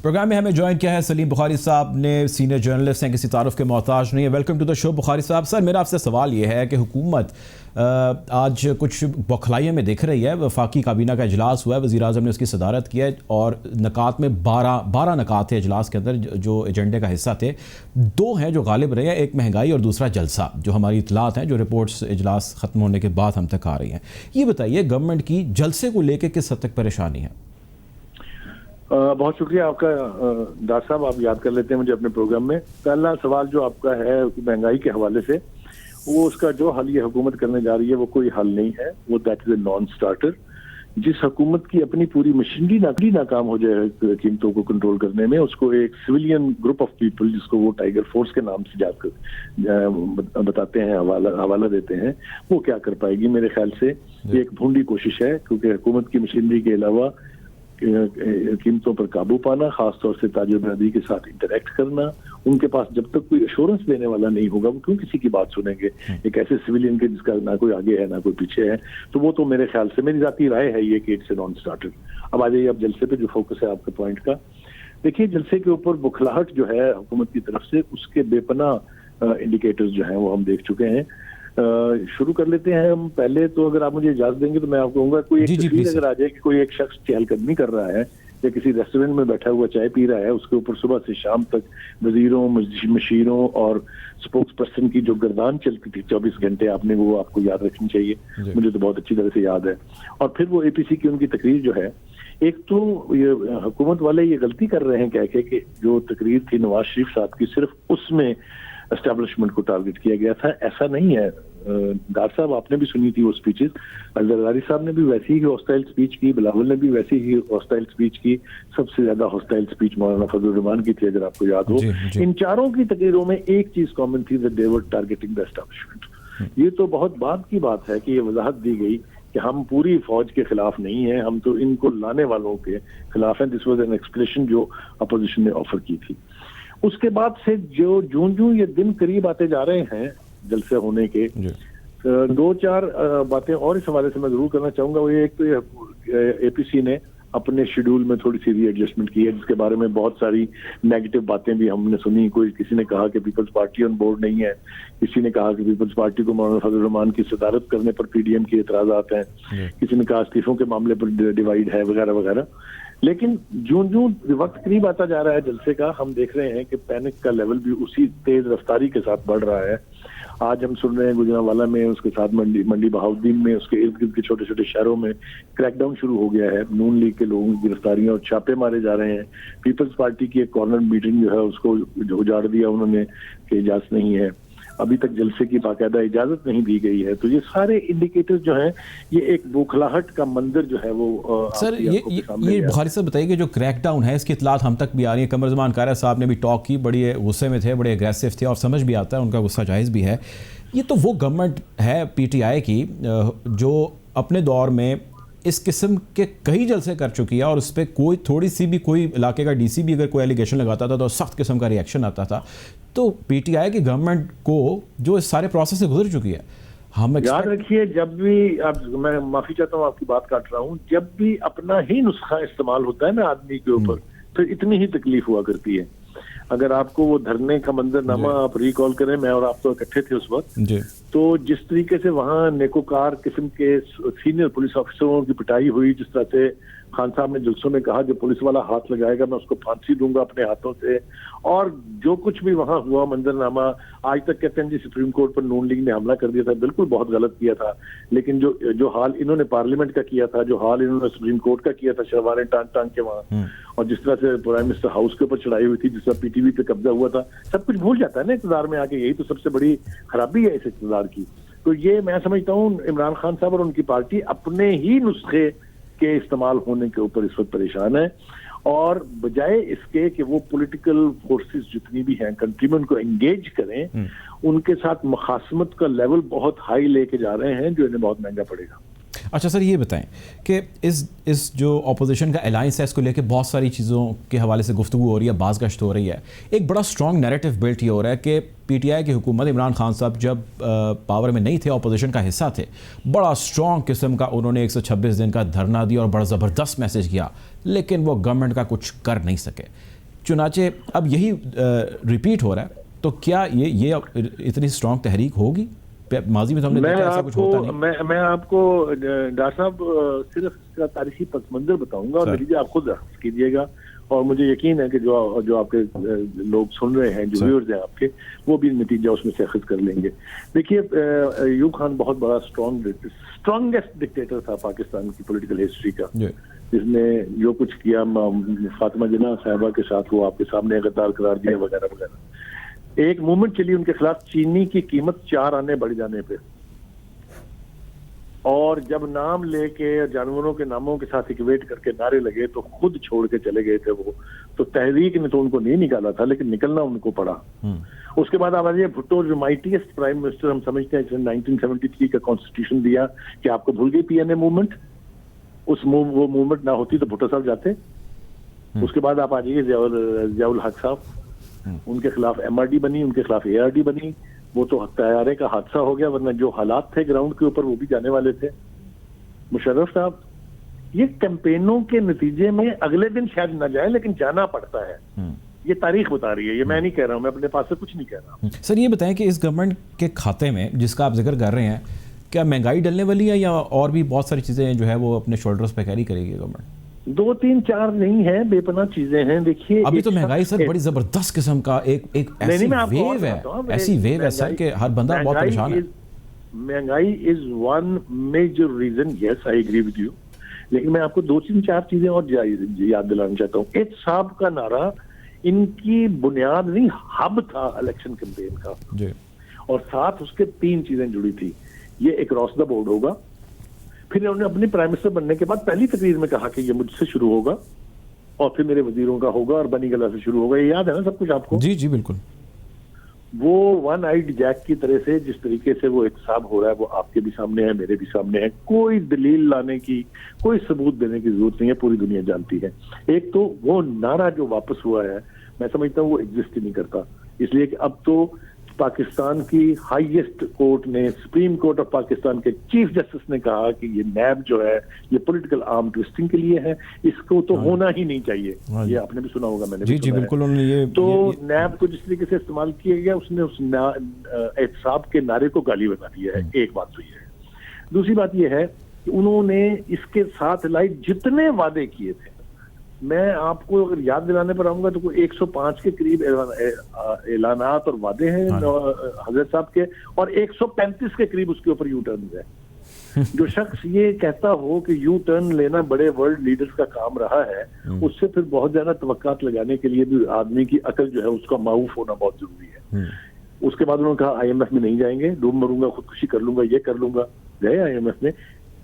Programme میں ہمیں join کیا ہے سلیم بخاری صاحب نے، سینئر جرنلسٹ ہیں، کسی تعارف کے محتاج نہیں ہے. ویلکم ٹو دا شو بخاری صاحب. سر میرا آپ سے سوال یہ ہے کہ حکومت آج کچھ بوکھلائیوں میں دیکھ رہی ہے. وفاقی کابینہ کا اجلاس ہوا ہے، وزیر اعظم نے اس کی صدارت کی ہے اور نکات میں 12 نکات تھے اجلاس کے اندر جو ایجنڈے کا حصہ تھے. 2 ہیں جو غالب رہے ہیں، ایک مہنگائی اور دوسرا جلسہ، جو ہماری اطلاعات ہیں، جو رپورٹس اجلاس ختم ہونے کے بعد ہم تک آ رہی ہیں. یہ بتائیے گورنمنٹ کی جلسے کو لے کے کس حد تک پریشانی ہے؟ بہت شکریہ آپ کا ڈاکٹر صاحب، آپ یاد کر لیتے ہیں مجھے اپنے پروگرام میں. پہلا سوال جو آپ کا ہے مہنگائی کے حوالے سے، وہ اس کا جو حل یہ حکومت کرنے جا رہی ہے وہ کوئی حل نہیں ہے، وہ that is a naan starter. جس حکومت کی اپنی پوری مشینری ناکام ہو جائے قیمتوں کو کنٹرول کرنے میں، اس کو ایک سویلین گروپ آف پیپل جس کو وہ ٹائیگر فورس کے نام سے جا کر بتاتے ہیں، حوالہ دیتے ہیں، وہ کیا کر پائے گی؟ میرے خیال سے یہ ایک بھونڈی کوشش ہے، کیونکہ حکومت کی مشینری کے علاوہ قیمتوں پر قابو پانا، خاص طور سے تاجر برادری کے ساتھ انٹریکٹ کرنا، ان کے پاس جب تک کوئی ایشورنس دینے والا نہیں ہوگا وہ کیوں کسی کی بات سنیں گے؟ ایک ایسے سویلین کے جس کا نہ کوئی آگے ہے نہ کوئی پیچھے ہے. تو وہ تو میرے خیال سے، میری ذاتی رائے ہے یہ کہ اٹس اے نان سٹارٹر. اب آ جائیے اب جلسے پہ جو فوکس ہے آپ کے پوائنٹ کا. دیکھیے جلسے کے اوپر بکھلاہٹ جو ہے حکومت کی طرف سے، اس کے بے پناہ انڈیکیٹرز جو ہیں وہ ہم دیکھ چکے ہیں. شروع کر لیتے ہیں ہم. پہلے تو اگر آپ مجھے اجازت دیں گے تو میں آپ کو کہوں گا کوئی ایک تصویر اگر آ جائے کہ کوئی ایک شخص چہل قدمی کر رہا ہے یا کسی ریسٹورینٹ میں بیٹھا ہوا چائے پی رہا ہے، اس کے اوپر صبح سے شام تک وزیروں، مشیروں اور سپوکس پرسن کی جو گردان چلتی تھی 24 گھنٹے، آپ نے وہ آپ کو یاد رکھنی چاہیے. مجھے تو بہت اچھی طرح سے یاد ہے. اور پھر وہ اے پی سی کی ان کی تقریر جو ہے، ایک تو یہ حکومت والے یہ غلطی کر رہے ہیں کہہ کے کہ جو تقریر تھی نواز شریف صاحب کی صرف اس میں اسٹیبلشمنٹ کو ٹارگٹ کیا گیا تھا. ایسا نہیں ہے. ڈاکٹر صاحب آپ نے بھی سنی تھی وہ اسپیچز، زرداری صاحب نے بھی ویسی ہی ہاسٹائل اسپیچ کی، بلاول نے بھی ویسی ہی ہاسٹائل اسپیچ کی. سب سے زیادہ ہاسٹائل اسپیچ مولانا فضل الرحمان کی تھی، اگر آپ کو یاد ہو. ان چاروں کی تقریروں میں ایک چیز کامن تھی، that they were targeting the establishment. یہ تو بہت بعد کی بات ہے کہ یہ وضاحت دی گئی کہ ہم پوری فوج کے خلاف نہیں ہیں، ہم تو ان کو لانے والوں کے خلاف ہیں. دس واز این ایکسپریشن جو اپوزیشن نے آفر کی تھی. اس کے بعد سے جو جون یہ دن قریب آتے جا رہے ہیں جلسے ہونے کے، 2-4 باتیں اور اس حوالے سے میں ضرور کرنا چاہوں گا. وہ ایک تو اے پی سی نے اپنے شیڈول میں تھوڑی سی ری ایڈجسٹمنٹ کی ہے، جس کے بارے میں بہت ساری نیگیٹو باتیں بھی ہم نے سنی. کسی نے کہا کہ پیپلز پارٹی آن بورڈ نہیں ہے، کسی نے کہا کہ پیپلز پارٹی کو مولانا فضل الرحمان کی صدارت کرنے پر پی ڈی ایم کے اعتراضات ہیں، کسی نے کہا استعفوں کے معاملے پر ڈیوائیڈ ہے، وغیرہ وغیرہ. لیکن جون وقت قریب آتا جا رہا ہے جلسے کا، ہم دیکھ رہے ہیں کہ پینک کا لیول بھی اسی تیز رفتاری کے ساتھ بڑھ رہا ہے. آج ہم سن رہے ہیں گجرانوالہ میں، اس کے ساتھ منڈی بہاؤالدین میں، اس کے ارد گرد کے چھوٹے چھوٹے شہروں میں کریک ڈاؤن شروع ہو گیا ہے. نون لیگ کے لوگوں کی گرفتاریاں اور چھاپے مارے جا رہے ہیں. پیپلز پارٹی کی ایک کارنر میٹنگ جو ہے اس کو اجاڑ دیا انہوں نے کہ اجازت نہیں ہے. ابھی تک جلسے کی باقاعدہ اجازت نہیں دی گئی ہے. تو یہ سارے انڈیکیٹر جو ہیں، یہ ایک بوکھلاہٹ کا منظر جو ہے وہ سر یہ بخاری صاحب بتائیے کہ جو کریک ڈاؤن ہے اس کی اطلاعات ہم تک بھی آ رہی ہیں. قمر زمان کارا صاحب نے بھی ٹاک کی، بڑی غصے میں تھے، بڑے اگریسو تھے، اور سمجھ بھی آتا ہے ان کا غصہ جائز بھی ہے. یہ تو وہ گورنمنٹ ہے پی ٹی آئی کی جو اپنے دور میں اس قسم کے کئی جلسے کر چکی ہے، اور اس پہ کوئی تھوڑی سی بھی کوئی علاقے کا ڈی سی بھی اگر کوئی ایلیگیشن لگاتا تھا تو سخت قسم کا ریئیکشن آتا تھا. تو پی ٹی آئی کی گورنمنٹ کو جو اس سارے پروسیس سے گزر چکی ہے، ہم یاد رکھیے جب بھی میں معافی چاہتا ہوں آپ کی بات کاٹ رہا ہوں، جب بھی اپنا ہی نسخہ استعمال ہوتا ہے نا آدمی کے اوپر، پھر اتنی ہی تکلیف ہوا کرتی ہے. اگر آپ کو وہ دھرنے کا منظرنامہ آپ ریکال کریں، میں اور آپ تو اکٹھے تھے اس وقت، تو جس طریقے سے وہاں نیکوکار قسم کے سینئر پولیس آفیسروں کی پٹائی ہوئی، جس طرح سے خان صاحب نے جلسوں میں کہا جو پولیس والا ہاتھ لگائے گا میں اس کو پھانسی دوں گا اپنے ہاتھوں سے، اور جو کچھ بھی وہاں ہوا منظرنامہ، آج تک کہتے ہیں جی سپریم کورٹ پر نون لیگ نے حملہ کر دیا تھا. بالکل بہت غلط کیا تھا، لیکن جو حال انہوں نے پارلیمنٹ کا کیا تھا، جو حال انہوں نے سپریم کورٹ کا کیا تھا شلواریں ٹانگ ٹانگ کے وہاں، اور جس طرح سے پرائم منسٹر ہاؤس کے اوپر چڑھائی ہوئی تھی، جس طرح پی ٹی وی پہ قبضہ ہوا تھا، سب کچھ بھول جاتا ہے نا اقتدار میں آ کے. یہی تو سب سے بڑی خرابی ہے اس اقتدار کی. تو یہ میں سمجھتا ہوں عمران خان صاحب اور ان کی پارٹی اپنے ہی نسخے کے استعمال ہونے کے اوپر اس وقت پریشان ہے، اور بجائے اس کے کہ وہ پولیٹیکل فورسز جتنی بھی ہیں کنٹری میں ان کو انگیج کریں، ان کے ساتھ مخاصمت کا لیول بہت ہائی لے کے جا رہے ہیں، جو انہیں بہت مہنگا پڑے گا. اچھا سر یہ بتائیں کہ اس جو اپوزیشن کا الائنس ہے اس کو لے کے بہت ساری چیزوں کے حوالے سے گفتگو ہو رہی ہے، باز گشت ہو رہی ہے، ایک بڑا اسٹرانگ نیریٹو بلٹ یہ ہو رہا ہے کہ پی ٹی آئی کی حکومت عمران خان صاحب جب پاور میں نہیں تھے، اپوزیشن کا حصہ تھے، بڑا اسٹرانگ قسم کا انہوں نے 126 دن کا دھرنا دیا اور بڑا زبردست میسج کیا، لیکن وہ گورنمنٹ کا کچھ کر نہیں سکے۔ چنانچہ اب یہی ریپیٹ ہو رہا ہے، تو کیا یہ اتنی اسٹرانگ تحریک ہوگی؟ ماضی میں تو ہم نے دیکھا ایسا کچھ ہوتا نہیں۔ میں آپ کو ڈاکٹر صاحب صرف اس کا تاریخی پس منظر بتاؤں گا اور نتیجہ آپ خود اخذ کیجیے گا، اور مجھے یقین ہے کہ جو آپ کے لوگ سن رہے ہیں، جو ویورز ہیں آپ کے، وہ بھی نتیجہ اس میں سے اخذ کر لیں گے۔ دیکھیے ایوب خان بہت بڑا اسٹرانگیسٹ ڈکٹیٹر تھا پاکستان کی پولیٹیکل ہسٹری کا، جس نے جو کچھ کیا فاطمہ جناح صاحبہ کے ساتھ وہ آپ کے سامنے غدار قرار دیا وغیرہ وغیرہ۔ ایک موومنٹ چلی ان کے خلاف چینی کی قیمت 4 آنے بڑھ جانے پہ، اور جب نام لے کے جانوروں کے ناموں کے ساتھ اکویٹ کر کے نعرے لگے تو خود چھوڑ کے چلے گئے تھے وہ۔ تو تحریک نے تو ان کو نہیں نکالا تھا، لیکن نکلنا ان کو پڑا۔ اس کے بعد آپ آئیے بھٹو، جو مائٹیسٹ پرائم منسٹر ہم سمجھتے ہیں، جس نے 1973 کا کانسٹیٹیوشن دیا، کہ آپ کو بھول گئی پی این اے موومنٹ؟ وہ موومنٹ نہ ہوتی تو بھٹو صاحب جاتے۔ اس کے بعد آپ آ جائیے ضیاء الحق صاحب، ان کے خلاف ایم آر ڈی بنی، ان کے خلاف اے آر ڈی بنی۔ وہ تو طیارے کا حادثہ ہو گیا، ورنہ جو حالات تھے گراؤنڈ کے اوپر وہ بھی جانے والے تھے۔ مشرف صاحب، یہ کیمپینوں کے نتیجے میں اگلے دن شاید نہ جائے لیکن جانا پڑتا ہے، یہ تاریخ بتا رہی ہے، یہ میں نہیں کہہ رہا ہوں، میں اپنے پاس سے کچھ نہیں کہہ رہا۔ سر یہ بتائیں کہ اس گورنمنٹ کے کھاتے میں جس کا آپ ذکر کر رہے ہیں، کیا مہنگائی ڈلنے والی ہے یا اور بھی بہت ساری چیزیں جو ہے وہ اپنے شولڈرز پہ کیری کرے گی گورنمنٹ؟ 2 3 4 نہیں ہے، بے پناہ چیزیں ہیں۔ دیکھیے ابھی تو مہنگائی سر بڑی زبردست قسم کا ایک ایسی ویو ہے سر کہ ہر بندہ بہت پریشان ہے۔ مہنگائی is one major reason, yes I agree with you, لیکن میں آپ کو 2 3 4 چیزیں اور یاد دلانا چاہتا ہوں۔ ایچ صاحب کا نعرہ ان کی بنیاد نہیں، ہب تھا الیکشن کیمپین کا، اور ساتھ اس کے 3 چیزیں جڑی تھی۔ یہ اکراس دا بورڈ ہوگا، پھر انہوں نے اپنی پرائم منسٹر بننے کے بعد پہلی تقریر میں کہا کہ یہ مجھ سے شروع ہوگا اور پھر میرے وزیروں کا ہوگا اور بنی گلا سے شروع ہوگا۔ یہ یاد ہے نا سب کچھ آپ کو؟ جی جی بالکل۔ وہ ون آئیڈ جیک کی طرح سے جس طریقے سے وہ احتساب ہو رہا ہے، وہ آپ کے بھی سامنے ہے، میرے بھی سامنے ہے، کوئی دلیل لانے کی، کوئی ثبوت دینے کی ضرورت نہیں ہے، پوری دنیا جانتی ہے۔ ایک تو وہ نعرہ جو واپس ہوا ہے، میں سمجھتا ہوں وہ ایگزسٹ ہی نہیں کرتا، اس لیے کہ اب تو پاکستان کی ہائیسٹ کورٹ نے، سپریم کورٹ آف پاکستان کے چیف جسٹس نے کہا کہ یہ نیب جو ہے یہ پولیٹیکل آرم ٹویسٹنگ کے لیے ہے، اس کو تو ہونا ہی نہیں چاہیے۔ یہ آپ نے بھی سنا ہوگا، میں نے بھی جی بالکل۔ تو نیب کو جس طریقے سے استعمال کیا گیا، اس نے اس احتساب کے نعرے کو گالی بنا دیا ہے۔ ایک بات تو یہ ہے۔ دوسری بات یہ ہے کہ انہوں نے اس کے ساتھ لائٹ جتنے وعدے کیے تھے، میں آپ کو اگر یاد دلانے پر آؤں گا تو کوئی 105 کے قریب اعلانات اور وعدے ہیں حضرت صاحب کے، اور 135 کے قریب اس کے اوپر یو ٹرنز ہے۔ جو شخص یہ کہتا ہو کہ یو ٹرن لینا بڑے ورلڈ لیڈرز کا کام رہا ہے، اس سے پھر بہت زیادہ توقعات لگانے کے لیے بھی آدمی کی عقل جو ہے اس کا معروف ہونا بہت ضروری ہے۔ اس کے بعد انہوں نے کہا آئی ایم ایف میں نہیں جائیں گے، ڈوب مروں گا، خودکشی کر لوں گا، یہ کر لوں گا، گئے آئی ایم ایف میں۔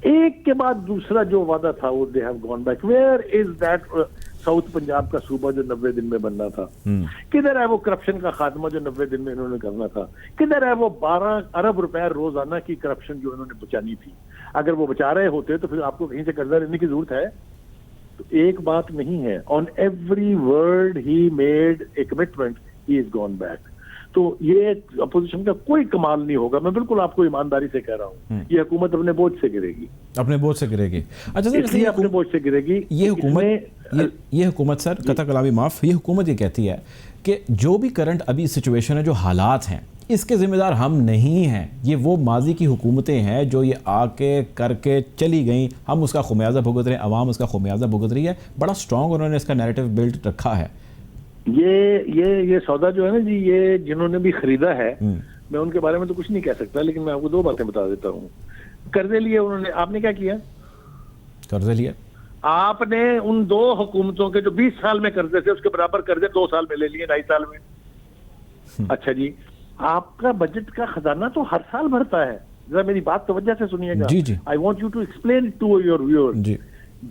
ایک کے بعد دوسرا جو وعدہ تھا وہ they have gone back. Where is that south Punjab کا صوبہ جو 90 دن میں بننا تھا؟ کدھر ہے وہ کرپشن کا خاتمہ جو 90 دن میں انہوں نے کرنا تھا؟ کدھر ہے وہ 12 ارب روپے روزانہ کی کرپشن جو انہوں نے بچانی تھی؟ اگر وہ بچا رہے ہوتے تو پھر آپ کو کہیں سے قرضہ لینے کی ضرورت ہے؟ تو ایک بات نہیں ہے، on every word he made a commitment, he is gone back. تو یہ اپوزیشن کا کوئی کمال نہیں ہوگا، میں بالکل آپ کو ایمانداری سے کہہ رہا ہوں، یہ حکومت اپنے بوجھ سے گرے گی، اپنے بوجھ سے گرے گی۔ اچھا سر، اپنے بوجھ سے گرے گی۔ یہ حکومت سر، قطع کلامی معاف، یہ حکومت یہ کہتی ہے کہ جو بھی کرنٹ ابھی سچویشن ہے، جو حالات ہیں، اس کے ذمہ دار ہم نہیں ہیں، یہ وہ ماضی کی حکومتیں ہیں جو یہ آ کے کر کے چلی گئیں، ہم اس کا خمیازہ بھگت رہے ہیں، عوام اس کا خمیازہ بھگت رہی ہے۔ بڑا اسٹرانگ انہوں نے اس کا نیریٹو بلڈ رکھا ہے۔ یہ سودا جو ہے نا جی، یہ جنہوں نے بھی خریدا ہے، میں ان کے بارے میں تو کچھ نہیں کہہ سکتا، لیکن میں آپ کو 2 باتیں بتا دیتا ہوں۔ قرضے لیے انہوں نے، آپ نے کیا کیا؟ قرضے لیے آپ نے ان 2 حکومتوں کے جو 20 سال میں قرضے تھے، اس کے برابر قرضے 2 سال میں لے لیے، 2.5 سال میں۔ اچھا جی، آپ کا بجٹ کا خزانہ تو ہر سال بھرتا ہے، ذرا میری بات توجہ سے سنیے گا۔ I want you to explain to your viewers.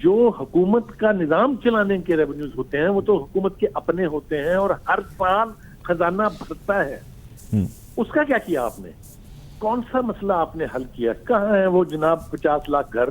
جو حکومت کا نظام چلانے کے ریونیوز ہوتے ہیں وہ تو حکومت کے اپنے ہوتے ہیں، اور ہر سال خزانہ بھرتا ہے۔ اس کا کیا کیا آپ نے؟ کون سا مسئلہ آپ نے حل کیا؟ کہاں ہے وہ جناب 50 لاکھ گھر